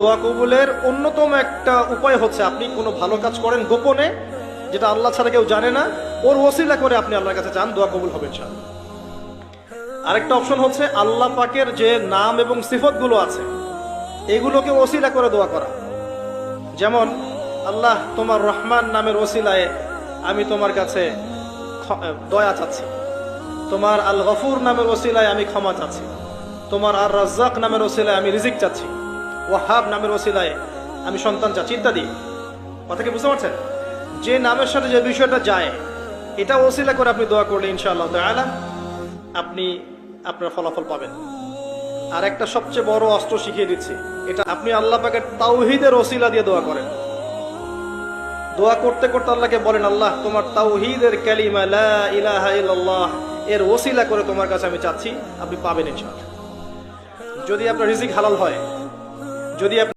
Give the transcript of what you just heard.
দোয়া কবুলের অন্যতম একটা উপায় হচ্ছে আপনি কোনো ভালো কাজ করেন গোপনে, যেটা আল্লাহ ছাড়া কেউ জানে না, ওর ওসিলা করে আপনি আল্লাহর কাছে চান, দোয়া কবুল হবে ইনশাআল্লাহ। আরেকটা অপশন হচ্ছে আল্লাহ পাকের যে নাম এবং সিফত গুলো আছে এগুলোকে ওসিলা করে দোয়া করা। যেমন আল্লাহ তোমার রহমান নামের ওসিলায় আমি তোমার কাছে দয়া চাচ্ছি, তোমার আল গফুর নামের ওসিলায় আমি ক্ষমা চাচ্ছি, তোমার আর রাজ্জাক নামের ওসিলায় আমি রিজিক চাচ্ছি, ওয়াহাব নামের ওসিলায় আমি সন্তান চাচ্ছি ইত্যাদি। কথা কি বুঝতে পারছেন? যে নামের সাথে যে বিষয়টা যায় এটা ওসিলা করে আপনি দোয়া করলে ইনশাআল্লাহ তাআলা আপনি আপনার ফলাফল পাবেন। আর একটা সবচেয়ে বড় অস্ত্র শিখিয়ে দিচ্ছি, এটা আপনি আল্লাহ পাকের তাওহীদের ওসিলা দিয়ে দোয়া করেন। দোয়া করতে করতে আল্লাহকে বলেন, আল্লাহ তোমার তাওহীদের কালিমা লা ইলাহা ইল্লাল্লাহ এর ওসিলা করে তোমার কাছে আমি চাচ্ছি, আপনি পাবেন ইনশাআল্লাহ। যদি আপনার রিজিক হালাল হয়, যদি